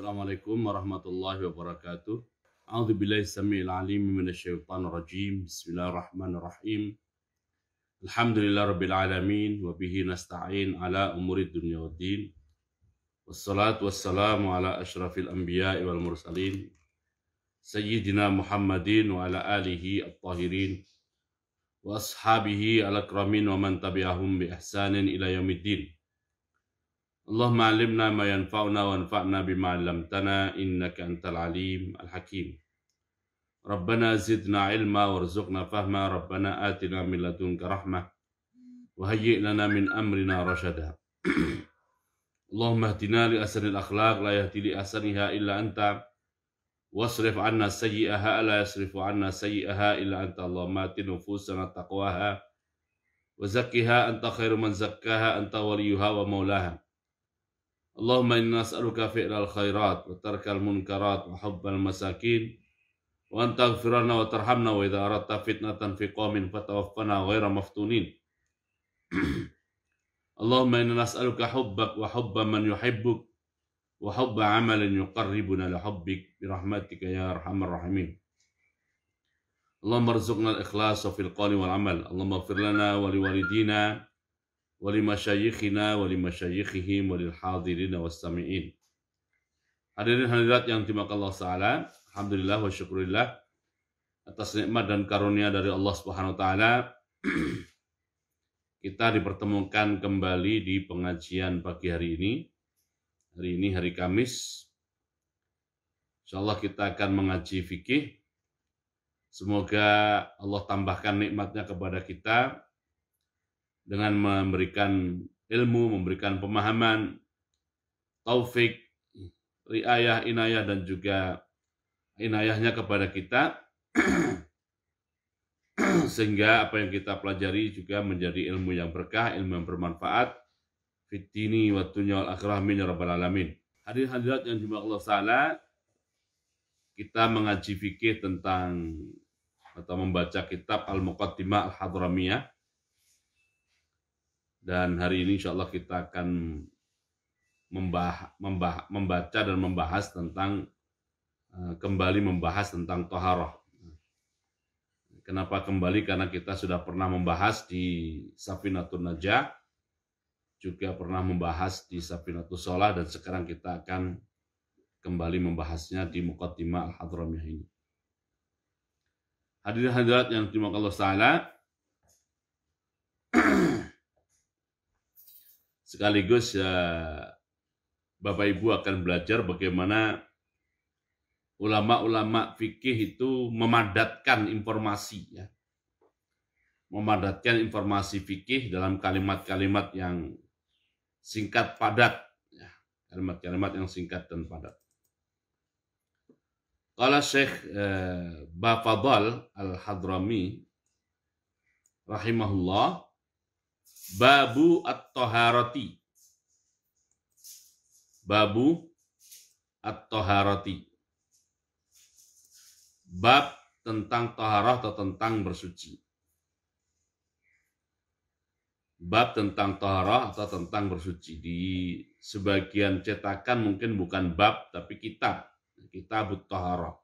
Assalamualaikum warahmatullahi wabarakatuh. A'udzu billahi samiil 'aliim minasyaitonir rajim. Bismillahirrahmanirrahim. Alhamdulillahirabbil alamin wa bihi nasta'in ala umurid dunya waddin. Wassalatu wassalamu ala asyrafil anbiya'i wal mursalin sayyidina Muhammadin wa ala alihi at-tahirin wa ashabihi al-akramin wa man tabi'ahum bi ihsanin ila yaumiddin. Allahumma alimna ma yanfa'una wanfa'na bima 'allamtana innaka antal alim al-hakim. Rabbana zidna ilma warzuqna fahma. Rabbana atina min ladunka rahmah wa hayyi' lana min amrina rasyada. Allahumma hdina li ahsanil akhlaq la yahdi li ahsaniha illa anta wasrif 'anna sayyi'aha la yasrifu 'anna sayyi'aha illa anta. Allahumma ati nufusana taqwaha wa zakkiha anta khairu man zakkaha anta waliyuha wa maulaha. Allahumma inna nas'aluka fi'lal khairat wa tarkal munkarat wa hubbal masakin wa an taghfirana wa tarhamna wa idza aradta fitnatan fi qaumin fatawaffana ghaira maftunin. Allahumma inna nas'aluka hubbak wa hubba man yuhibbuk wa hubba amalin yuqarribuna li hubbik bi rahmatika ya arhamar rahimin. Allahumma arzuqna al-ikhlasa fil qawli wal amal. Allahumma ighfir lana wa liwalidina wa limasyayikhina wa limasyayikhihim wa lil hadirina was sami'in. Hadirin hadirat yang dimuliakan Allah Ta'ala, alhamdulillah wa syukurillah atas nikmat dan karunia dari Allah Subhanahu wa taala. Kita dipertemukan kembali di pengajian pagi hari ini. Hari ini hari Kamis. Insyaallah kita akan mengaji fikih. Semoga Allah tambahkan nikmatnya kepada kita dengan memberikan ilmu, memberikan pemahaman, taufik, riayah, inayah, dan juga inayahnya kepada kita, sehingga apa yang kita pelajari juga menjadi ilmu yang berkah, ilmu yang bermanfaat, fid dini wa dunya wal akhirah min ya rabbal alamin. Hadirin hadirat yang dimuliakan Allah Ta'ala, kita mengaji fikih tentang atau membaca kitab Al-Muqaddimah Al-Hadramiyah. Dan hari ini insya Allah kita akan membaca dan membahas tentang kembali membahas tentang toharoh. Kenapa kembali? Karena kita sudah pernah membahas di Safinatun Najah, juga pernah membahas di Safinatus Shalah, dan sekarang kita akan kembali membahasnya di Muqaddimah Al-Hadramiyah ini. Hadirin hadirat yang dimuliakan Allah Ta'ala, sekaligus Bapak Ibu akan belajar bagaimana ulama-ulama fikih itu memadatkan informasi, ya. Memadatkan informasi fikih dalam kalimat-kalimat yang singkat padat, ya. Kalimat-kalimat yang singkat dan padat. Qala Syekh Bafadhal Al-Hadrami rahimahullah, Babu at-Taharati. Babu at-Taharati. Bab tentang taharah atau tentang bersuci. Bab tentang taharah atau tentang bersuci. Di sebagian cetakan mungkin bukan bab tapi kitab. Kitabut taharah.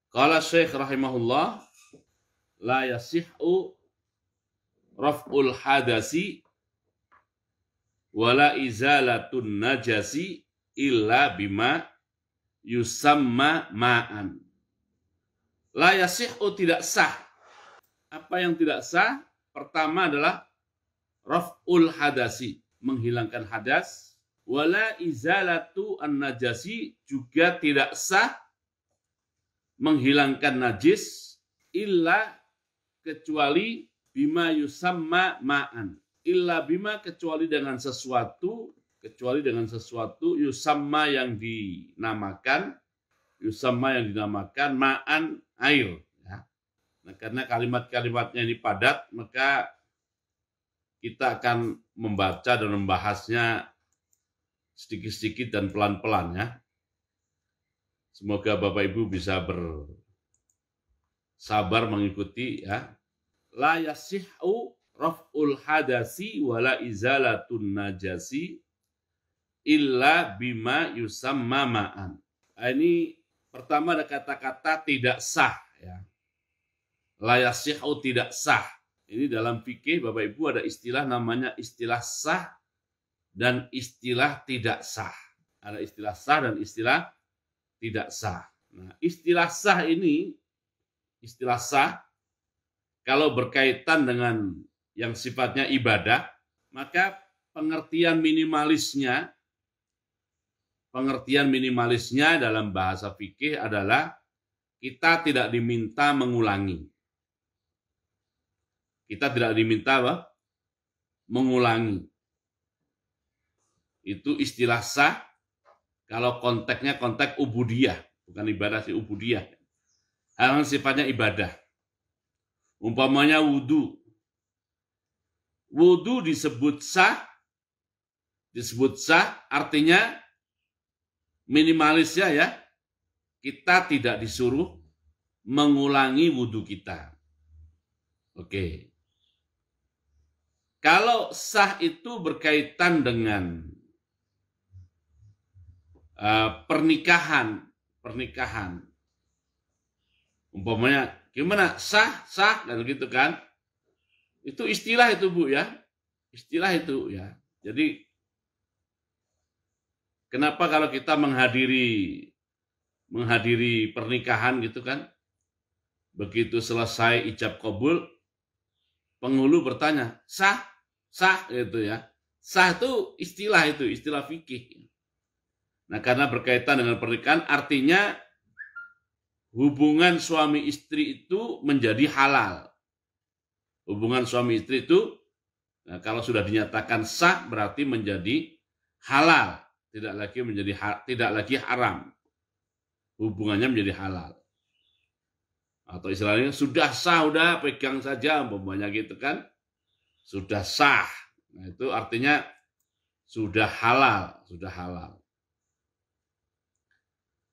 Qala Syekh rahimahullah, la yasihhu raf'ul hadasi wala izalatun najasi illa bima yusamma ma'an. La yasihhu, tidak sah. Apa yang tidak sah? Pertama adalah raf'ul hadasi, menghilangkan hadas. Wala izalatu an najasi, juga tidak sah menghilangkan najis, illa, kecuali bima yusamma ma'an. Illa bima, kecuali dengan sesuatu yusamma yang dinamakan, ma'an, air, ya. Nah, karena kalimat-kalimatnya ini padat, maka kita akan membaca dan membahasnya sedikit-sedikit dan pelan-pelan, ya. Semoga Bapak Ibu bisa bersabar mengikuti, ya. La yasihhu raf'ul hadasi wala izalatun najasi illa bima yusamma ma'an. Nah, ini pertama ada kata-kata tidak sah ya. La yasihu tidak sah. Ini dalam fikih Bapak Ibu ada istilah namanya istilah sah dan istilah tidak sah. Ada istilah sah dan istilah tidak sah. Nah, istilah sah ini, istilah sah, kalau berkaitan dengan yang sifatnya ibadah, maka pengertian minimalisnya dalam bahasa fikih adalah kita tidak diminta mengulangi. Kita tidak diminta apa? Mengulangi. Itu istilah sah kalau konteksnya konteks ubudiyah, bukan ibadah sih, ubudiyah. Hal yang sifatnya ibadah. Umpamanya wudu. Wudu disebut sah artinya minimalisnya ya, kita tidak disuruh mengulangi wudu kita. Oke. Kalau sah itu berkaitan dengan pernikahan. Umpamanya gimana? Sah dan gitu kan. Itu istilah itu Bu ya. Istilah itu ya. Jadi kenapa kalau kita menghadiri pernikahan gitu kan, begitu selesai ijab kabul, penghulu bertanya, sah gitu ya. Sah itu istilah fikih. Nah, karena berkaitan dengan pernikahan, artinya hubungan suami istri itu menjadi halal. Hubungan suami istri itu, nah, kalau sudah dinyatakan sah berarti menjadi halal, tidak lagi haram. Hubungannya menjadi halal. Atau istilahnya sudah sah, udah pegang saja, umpamanya gitu kan. Sudah sah. Nah, itu artinya sudah halal.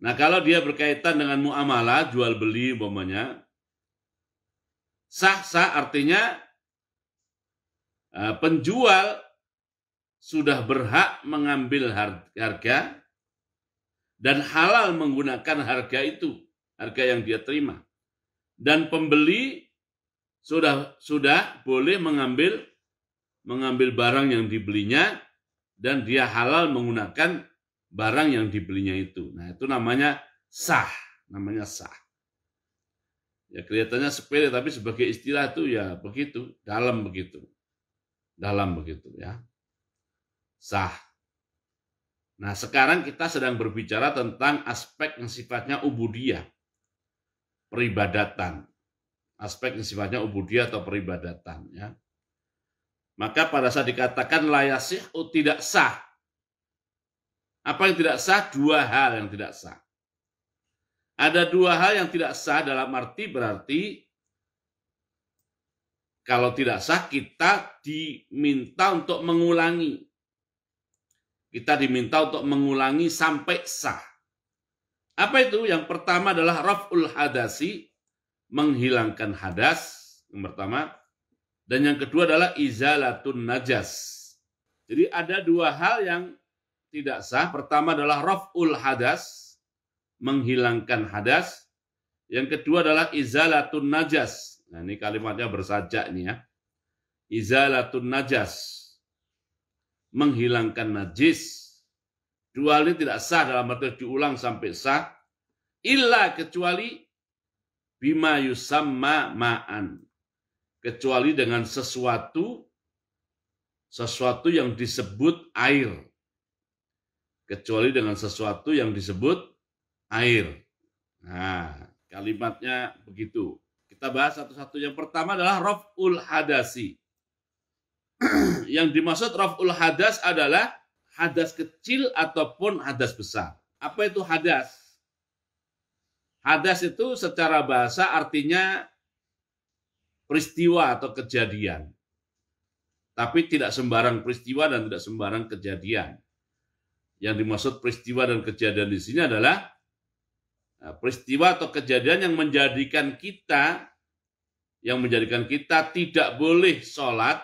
Nah, kalau dia berkaitan dengan muamalah, jual beli umpamanya, sah artinya penjual sudah berhak mengambil harga dan halal menggunakan harga itu, harga yang dia terima. Dan pembeli sudah boleh mengambil barang yang dibelinya dan dia halal menggunakan barang yang dibelinya itu. Nah, itu namanya sah, Ya kelihatannya sepele tapi sebagai istilah itu ya begitu, dalam begitu ya. Sah. Nah, sekarang kita sedang berbicara tentang aspek yang sifatnya ubudiyah, peribadatan. Aspek yang sifatnya ubudiyah atau peribadatan ya. Maka pada saat dikatakan la yasihu tidak sah. Apa yang tidak sah? Dua hal yang tidak sah. Ada dua hal yang tidak sah dalam arti berarti kalau tidak sah kita diminta untuk mengulangi. Kita diminta untuk mengulangi sampai sah. Apa itu? Yang pertama adalah raf'ul hadasi, menghilangkan hadas, yang pertama. Dan yang kedua adalah izalatun najas. Jadi ada dua hal yang tidak sah. Pertama adalah raf'ul hadas, menghilangkan hadas. Yang kedua adalah izalatun najas. Nah, ini kalimatnya bersajak nih ya. Izalatun najas, menghilangkan najis. Dua hal ini tidak sah dalam arti diulang sampai sah. Illa kecuali bima yusamma ma'an. Kecuali dengan sesuatu yang disebut air. Kecuali dengan sesuatu yang disebut air. Nah, kalimatnya begitu. Kita bahas satu-satu. Yang pertama adalah raf'ul hadasi. Yang dimaksud raf'ul hadas adalah hadas kecil ataupun hadas besar. Apa itu hadas? Hadas itu secara bahasa artinya peristiwa atau kejadian. Tapi tidak sembarang peristiwa dan tidak sembarang kejadian. Yang dimaksud peristiwa dan kejadian di sini adalah peristiwa atau kejadian yang menjadikan kita tidak boleh sholat,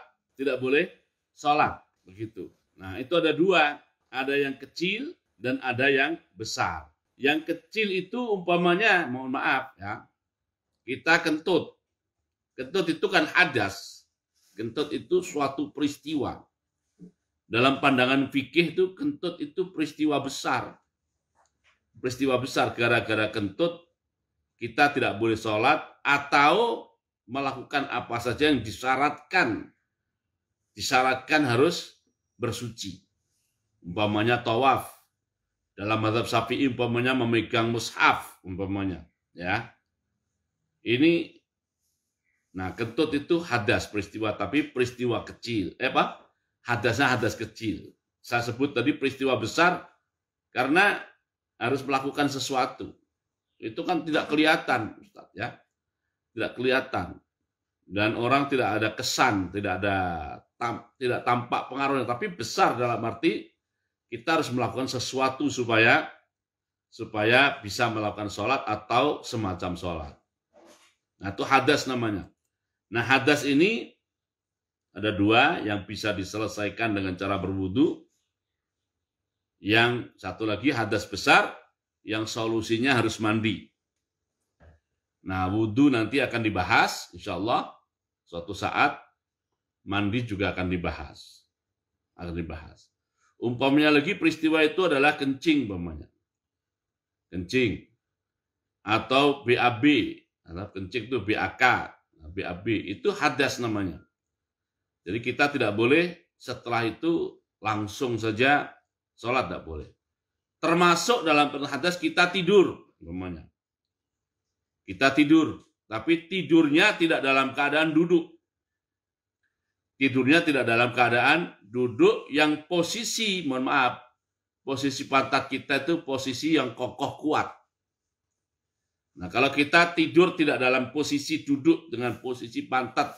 begitu. Nah, itu ada dua. Ada yang kecil dan ada yang besar. Yang kecil itu umpamanya, mohon maaf ya, kita kentut. Kentut itu kan hadas. Kentut itu suatu peristiwa. Dalam pandangan fikih itu kentut itu peristiwa besar. Peristiwa besar, gara-gara kentut kita tidak boleh sholat atau melakukan apa saja yang disyaratkan. Disyaratkan harus bersuci. Umpamanya tawaf. Dalam mazhab Syafi'i umpamanya memegang mushaf umpamanya, ya. Ini kentut itu hadas peristiwa, tapi peristiwa kecil. Hadasnya hadas kecil. Saya sebut tadi peristiwa besar karena harus melakukan sesuatu. Itu kan tidak kelihatan, Ustaz, ya. Tidak kelihatan. Dan orang tidak ada kesan, tidak tampak pengaruhnya, tapi besar dalam arti kita harus melakukan sesuatu supaya bisa melakukan sholat atau semacam sholat. Nah, itu hadas namanya. Nah, hadas ini ada dua, yang bisa diselesaikan dengan cara berwudu. Yang satu lagi hadas besar, yang solusinya harus mandi. Nah, wudu nanti akan dibahas, insya Allah. Suatu saat mandi juga akan dibahas. Umpamanya lagi peristiwa itu adalah kencing umpamanya. Kencing. Atau BAB. Kencing itu BAK. BAB itu hadas namanya. Jadi kita tidak boleh setelah itu langsung saja sholat, tidak boleh. Termasuk dalam hadas kita tidur umpamanya. Kita tidur. Tapi tidurnya tidak dalam keadaan duduk. Tidurnya tidak dalam keadaan duduk yang posisi, mohon maaf, posisi pantat kita itu posisi yang kokoh kuat. Nah, kalau kita tidur tidak dalam posisi duduk dengan posisi pantat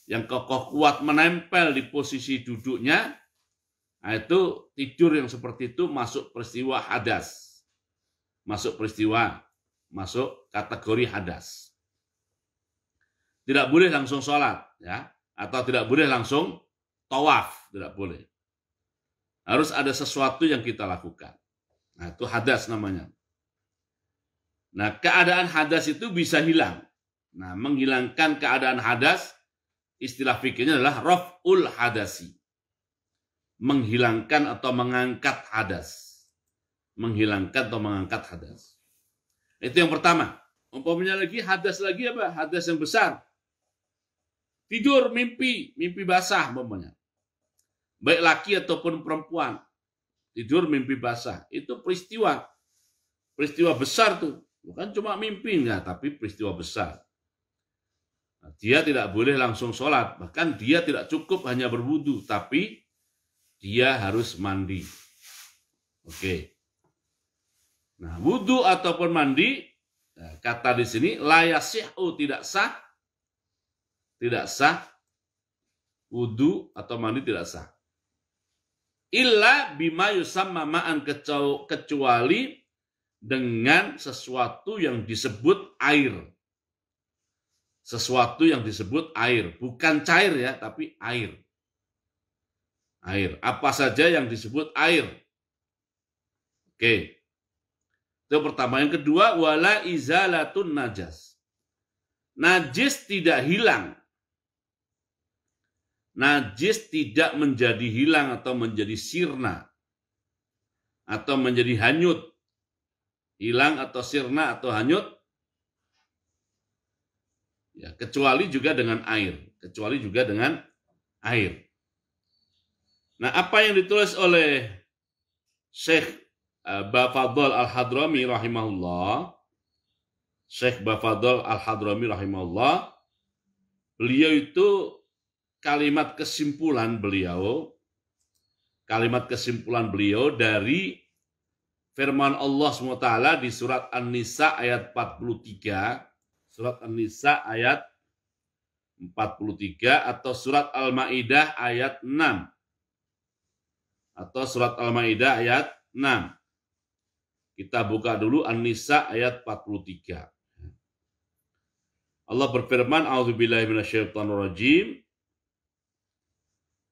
yang kokoh kuat menempel di posisi duduknya, nah itu tidur yang seperti itu masuk peristiwa hadas. Masuk kategori hadas. Tidak boleh langsung sholat, ya. Atau tidak boleh langsung tawaf, tidak boleh. Harus ada sesuatu yang kita lakukan. Nah, itu hadas namanya. Nah, keadaan hadas itu bisa hilang. Nah, menghilangkan keadaan hadas, istilah fikihnya adalah raf'ul hadasi. Menghilangkan atau mengangkat hadas. Menghilangkan atau mengangkat hadas. Itu yang pertama. Umpamanya lagi hadas lagi apa? Hadas yang besar. Tidur, mimpi basah umpamanya. Baik laki ataupun perempuan. Tidur mimpi basah. Itu peristiwa besar tuh. Bukan cuma mimpi enggak, tapi peristiwa besar. Nah, dia tidak boleh langsung sholat. Bahkan dia tidak cukup hanya berwudu, tapi dia harus mandi. Oke. Nah, wudu ataupun mandi, kata di sini la yasihu, tidak sah, wudu atau mandi tidak sah. Illa bima yusamma ma'an, kecuali dengan sesuatu yang disebut air. Sesuatu yang disebut air, bukan cair ya, tapi air. Air, apa saja yang disebut air. Oke. Itu pertama. Yang kedua, wala izalatun najas. Najis tidak hilang. Najis tidak menjadi hilang atau menjadi sirna. Atau menjadi hanyut. Hilang atau sirna atau hanyut. Ya, kecuali juga dengan air. Nah, apa yang ditulis oleh Syekh Bafadhol Al-Hadrami rahimahullah. Syekh Bafadhol Al-Hadrami rahimahullah. Beliau itu kalimat kesimpulan beliau dari firman Allah SWT di surat An-Nisa ayat 43, surat An-Nisa ayat 43 atau surat Al-Maidah ayat 6. Atau surat Al-Maidah ayat 6. Kita buka dulu An-Nisa ayat 43. Allah berfirman, a'udzubillahi minasyaitonirrajim.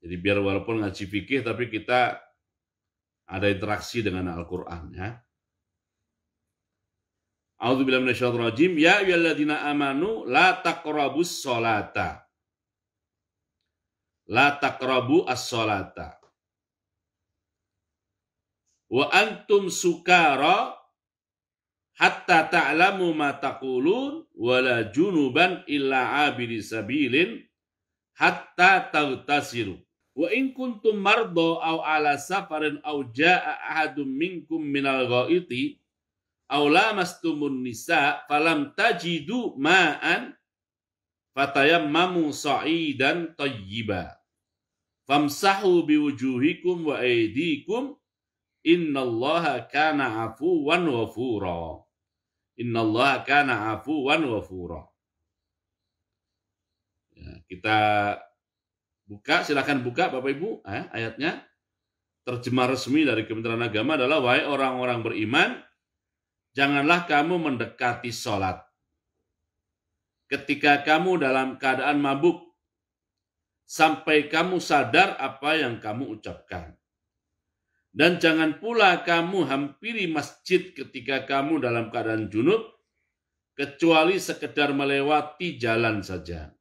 Jadi biar walaupun ngaji fikih tapi kita ada interaksi dengan Al-Quran ya. A'udzubillahi minasyaitonir rajim. Ya ayyuhalladzina amanu la taqrabus sholata. La taqrabu as-sholata. Wa antum sukara hatta ta'lamu ma taqulun wala junuban illa abiri sabilin hatta taghtasilu. Wa in kuntum mardo aw ala safarin aw jaa ahadum minkum minal ghaiti aw lamastumun nisa falam tajidu ma'an fatayammamu sa'idan tayyiba famsahu biwujuhikum wa aydikum innallaha kana afuwan ghafura. Innallaha kana afuwan ghafura. Ya, kita buka, silakan buka Bapak Ibu ayatnya. Terjemah resmi dari Kementerian Agama adalah wahai orang-orang beriman, janganlah kamu mendekati sholat ketika kamu dalam keadaan mabuk sampai kamu sadar apa yang kamu ucapkan. Dan jangan pula kamu hampiri masjid ketika kamu dalam keadaan junub, kecuali sekedar melewati jalan saja.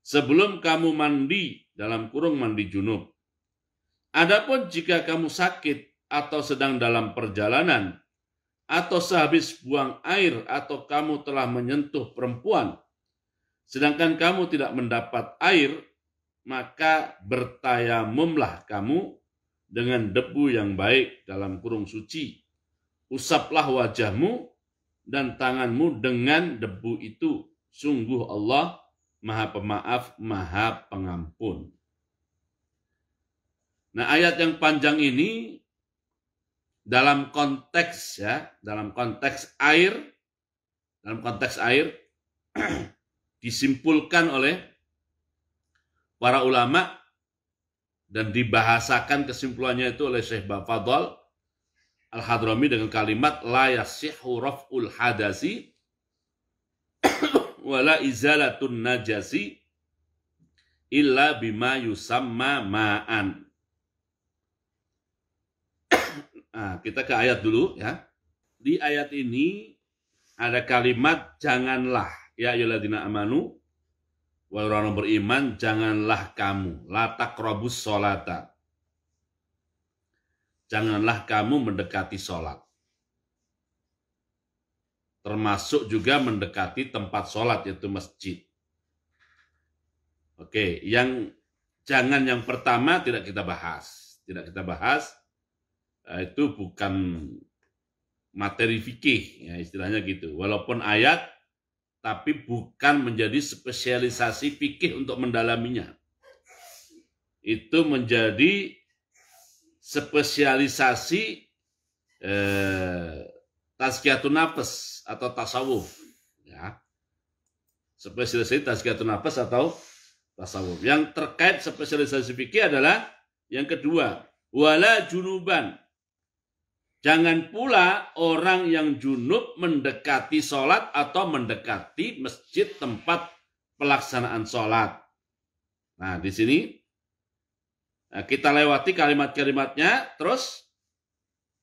Sebelum kamu mandi, dalam kurung mandi junub. Adapun jika kamu sakit atau sedang dalam perjalanan, atau sehabis buang air, atau kamu telah menyentuh perempuan, sedangkan kamu tidak mendapat air, maka bertayamumlah kamu dengan debu yang baik dalam kurung suci. Usaplah wajahmu dan tanganmu dengan debu itu. Sungguh Allah Maha Pemaaf, Maha Pengampun. Nah, ayat yang panjang ini dalam konteks air disimpulkan oleh para ulama dan dibahasakan kesimpulannya itu oleh Syekh Fadl Al-Hadrami dengan kalimat la yasihhu raf'ul hadasi wala izalatun najasi illa bima yusamma ma'an. Nah, kita ke ayat dulu ya. Di ayat ini ada kalimat janganlah ya ayyuhalladzina amanu, wahai orang beriman, janganlah kamu la taqrabus sholata. Janganlah kamu mendekati sholat. Termasuk juga mendekati tempat sholat, yaitu masjid. Oke, yang pertama tidak kita bahas. Itu bukan materi fikih, ya istilahnya gitu. Walaupun ayat, tapi bukan menjadi spesialisasi fikih untuk mendalaminya. Itu menjadi spesialisasi tazkiyatun nafs atau tasawuf. Ya. Spesialisasi tazkiyatun nafs atau tasawuf. Yang terkait spesialisasi fikih adalah yang kedua, wala junuban. Jangan pula orang yang junub mendekati sholat atau mendekati masjid tempat pelaksanaan sholat. Nah, di sini kita lewati kalimat-kalimatnya, terus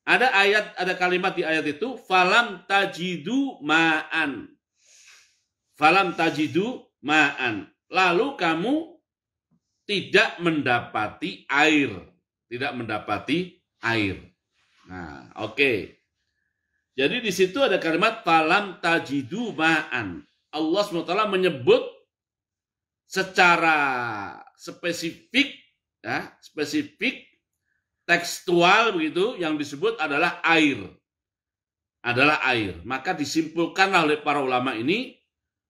ada kalimat di ayat itu, falam tajidu ma'an. Falam tajidu ma'an. Lalu kamu tidak mendapati air. Tidak mendapati air. Nah, oke. Jadi di situ ada kalimat falam tajidu ma'an. Allah SWT menyebut secara spesifik, ya, spesifik tekstual begitu, yang disebut adalah air. Adalah air. Maka disimpulkanlah oleh para ulama ini,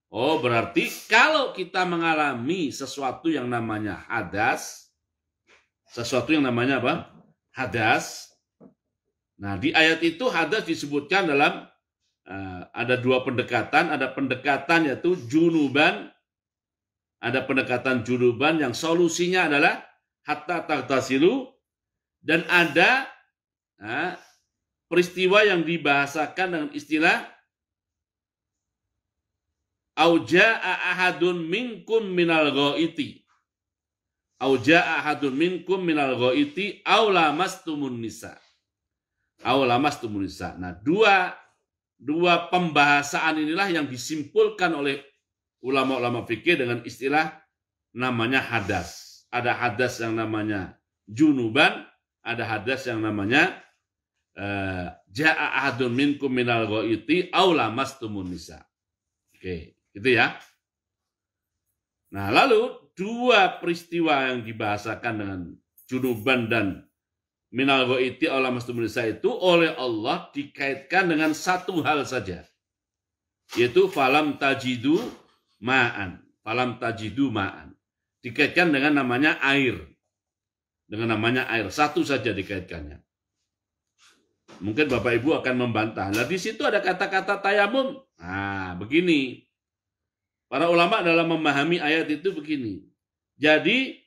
oh berarti kalau kita mengalami sesuatu yang namanya hadas, sesuatu yang namanya apa? Hadas. Nah, di ayat itu hadas disebutkan dalam ada dua pendekatan. Ada pendekatan yaitu junuban. Ada pendekatan junuban yang solusinya adalah hatta taghtasilu. Dan ada peristiwa yang dibahasakan dengan istilah auja'a ahadun minkum minal ghaiti. Au jaa ahadun minkum minal ghaiti aw lamastumun nisa. Aw lamastumun nisa. Nah, dua pembahasan inilah yang disimpulkan oleh ulama-ulama fikih dengan istilah namanya hadas. Ada hadas yang namanya junuban, ada hadas yang namanya jaa ahadun minkum minal ghaiti aw lamastumun nisa. Oke, gitu ya. Nah, lalu dua peristiwa yang dibahasakan dengan junuban dan minal ghaiti aw lamastumun nisa itu oleh Allah dikaitkan dengan satu hal saja, yaitu falam tajidu ma'an. Falam tajidu ma'an. Dikaitkan dengan namanya air. Dengan namanya air. Satu saja dikaitkannya. Mungkin Bapak Ibu akan membantah. Nah, di situ ada kata-kata tayamum. Nah, begini. Para ulama dalam memahami ayat itu begini. Jadi,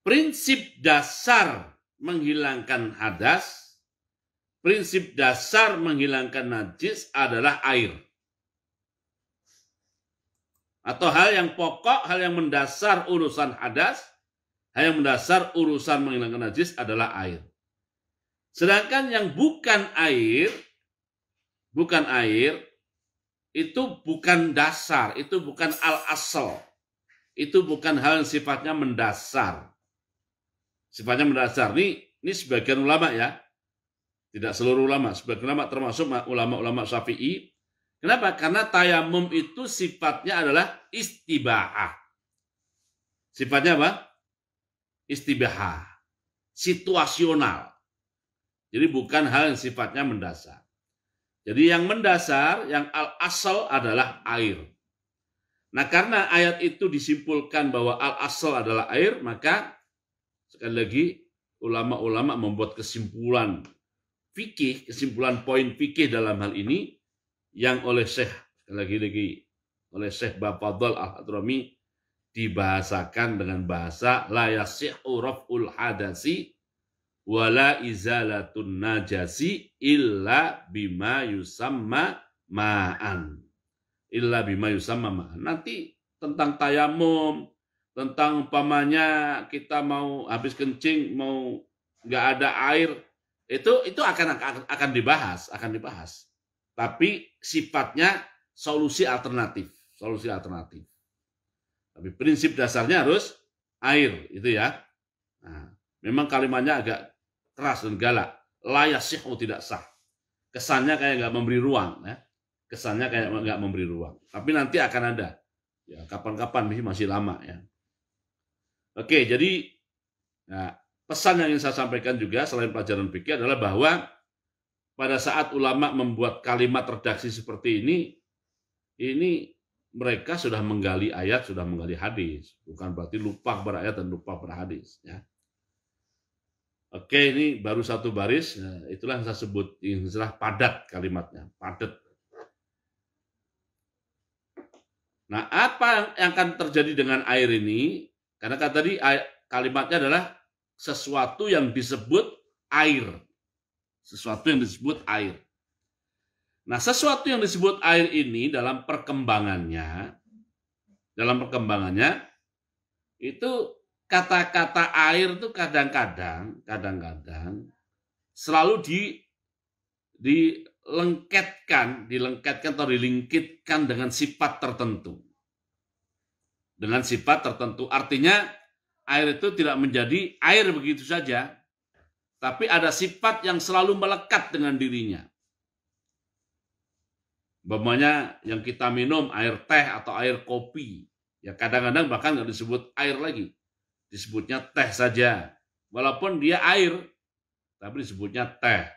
prinsip dasar menghilangkan hadas, prinsip dasar menghilangkan najis adalah air. Atau hal yang pokok, hal yang mendasar urusan hadas, hal yang mendasar urusan menghilangkan najis adalah air. Sedangkan yang bukan air, itu bukan dasar, itu bukan al-asal. Itu bukan hal yang sifatnya mendasar. Sifatnya mendasar. Ini sebagian ulama ya. Tidak seluruh ulama. Sebagian ulama termasuk ulama-ulama Syafi'i. Kenapa? Karena tayamum itu sifatnya adalah istibahah. Sifatnya apa? Istibahah. Situasional. Jadi bukan hal yang sifatnya mendasar. Jadi yang mendasar, yang al-asal adalah air. Nah, karena ayat itu disimpulkan bahwa al-asal adalah air, maka sekali lagi ulama-ulama membuat kesimpulan fikih, kesimpulan poin fikih dalam hal ini yang oleh Syekh, sekali lagi oleh Syekh Bafadhal Al-Hadrami dibahasakan dengan bahasa la yasihhu raf'ul hadasi wala izalatun najasi illa bima yusamma ma'an. Illa bima yusamma ma'an. Nanti tentang tayamum, tentang umpamanya kita mau habis kencing, mau nggak ada air, itu akan dibahas, Tapi sifatnya solusi alternatif. Tapi prinsip dasarnya harus air, itu ya. Nah, memang kalimatnya agak keras dan galak. La yasihhu tidak sah. Kesannya kayak nggak memberi ruang, ya. Kesannya kayak nggak memberi ruang. Tapi nanti akan ada. Ya, kapan-kapan masih lama ya. Oke, jadi pesan yang ingin saya sampaikan juga selain pelajaran fikih adalah bahwa pada saat ulama membuat kalimat redaksi seperti ini mereka sudah menggali ayat, sudah menggali hadis. Bukan berarti lupa pada ayat dan lupa pada hadis. Ya. Oke, ini baru satu baris. Nah, itulah yang saya sebut istilah padat kalimatnya, padat. Nah, apa yang akan terjadi dengan air ini? Karena kan tadi kalimatnya adalah sesuatu yang disebut air. Sesuatu yang disebut air. Nah, sesuatu yang disebut air ini dalam perkembangannya itu kata-kata air itu kadang-kadang selalu dilengketkan atau dilingkitkan dengan sifat tertentu. Dengan sifat tertentu. Artinya air itu tidak menjadi air begitu saja, tapi ada sifat yang selalu melekat dengan dirinya. Umpamanya yang kita minum air teh atau air kopi, ya kadang-kadang bahkan nggak disebut air lagi, disebutnya teh saja. Walaupun dia air, tapi disebutnya teh.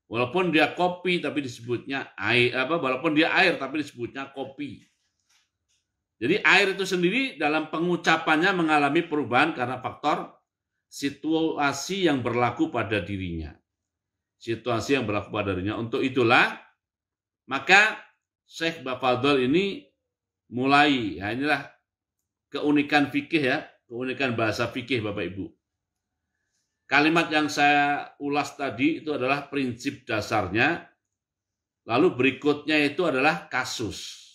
Walaupun dia kopi, tapi disebutnya air. Walaupun dia air, tapi disebutnya kopi. Jadi air itu sendiri dalam pengucapannya mengalami perubahan karena faktor situasi yang berlaku pada dirinya. Situasi yang berlaku pada dirinya. Untuk itulah, maka Syekh Bafadhal ini mulai, ya inilah keunikan fikih ya, keunikan bahasa fikih Bapak Ibu. Kalimat yang saya ulas tadi itu adalah prinsip dasarnya. Lalu berikutnya itu adalah kasus.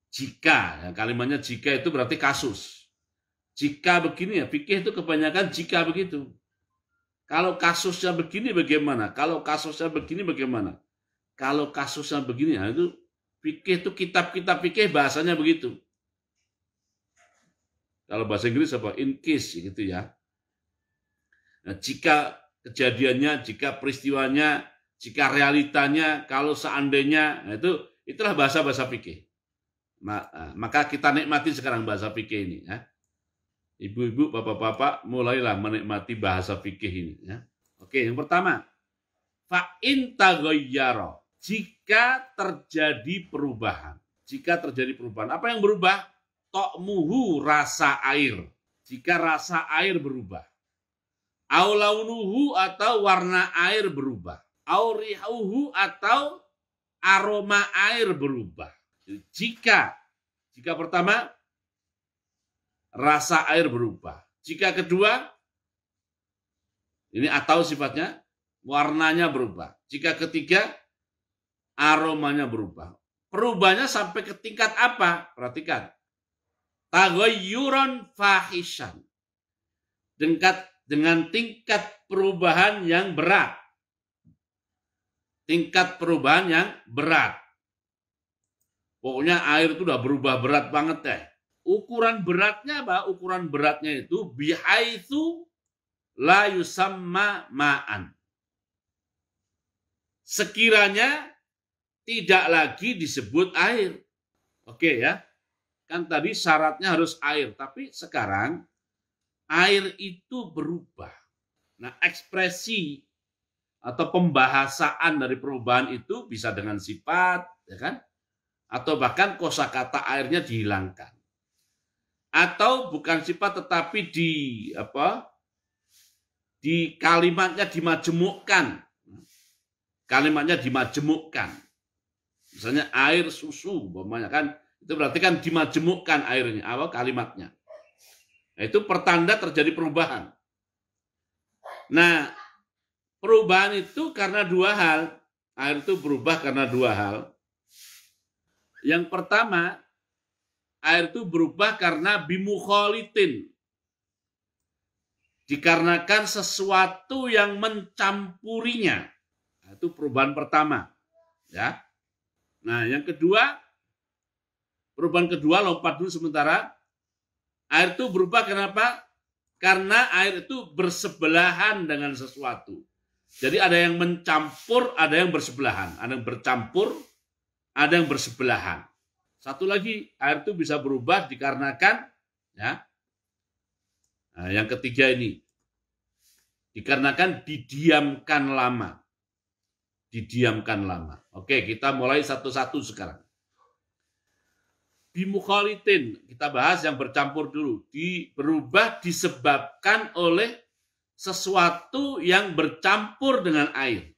Jika, ya, kalimatnya jika itu berarti kasus. Jika begini ya, fikih itu kebanyakan jika begitu. Kalau kasusnya begini bagaimana? Kalau kasusnya begini bagaimana? Kalau kasusnya begini, ya itu fikih itu kitab-kitab fikih bahasanya begitu. Kalau bahasa Inggris apa? In case gitu ya. Nah, jika kejadiannya, jika peristiwanya, jika realitanya, kalau seandainya, nah itulah bahasa-bahasa fikih. Maka kita nikmati sekarang bahasa fikih ini ya. Ibu-ibu, bapak-bapak, mulailah menikmati bahasa fikih ini ya. Oke, yang pertama, fa in taghayyara, jika terjadi perubahan. Jika terjadi perubahan, apa yang berubah? Ta'muhu, rasa air. Jika rasa air berubah. Au launuhu, atau warna air berubah. Au rihuhu, atau aroma air berubah. Jika pertama rasa air berubah. Jika kedua, ini atau sifatnya, warnanya berubah. Jika ketiga, aromanya berubah. Perubahannya sampai ke tingkat apa? Perhatikan. Taghayyuran fahishan. Dengan tingkat perubahan yang berat. Tingkat perubahan yang berat. Pokoknya air itu udah berubah berat banget deh. Ukuran beratnya apa? Ukuran beratnya itu bihaitsu la yusamma ma'an. Sekiranya tidak lagi disebut air. Oke ya. Kan tadi syaratnya harus air, tapi sekarang air itu berubah. Nah, ekspresi atau pembahasaan dari perubahan itu bisa dengan sifat, ya kan? Atau bahkan kosakata airnya dihilangkan. Atau bukan sifat tetapi di kalimatnya dimajemukkan. Kalimatnya dimajemukkan. Misalnya air susu, umpamanya kan itu berarti kan dimajemukkan airnya, kalimatnya. Nah, itu pertanda terjadi perubahan. Nah, perubahan itu karena dua hal. Air itu berubah karena dua hal. Yang pertama, air itu berubah karena bimukhalitin. Dikarenakan sesuatu yang mencampurinya. Nah, itu perubahan pertama. Ya. Nah, yang kedua, perubahan kedua, lompat dulu sementara. Air itu berubah kenapa? Karena air itu bersebelahan dengan sesuatu. Jadi ada yang mencampur, ada yang bersebelahan. Ada yang bercampur, ada yang bersebelahan. Satu lagi, air itu bisa berubah dikarenakan, ya. Nah, yang ketiga ini, dikarenakan didiamkan lama. Didiamkan lama. Oke, kita mulai satu-satu sekarang. Bimukhalitin, kita bahas yang bercampur dulu. Berubah disebabkan oleh sesuatu yang bercampur dengan air.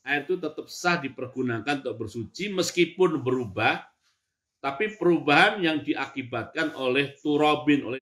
Air itu tetap sah dipergunakan untuk bersuci meskipun berubah, tapi perubahan yang diakibatkan oleh turabin, oleh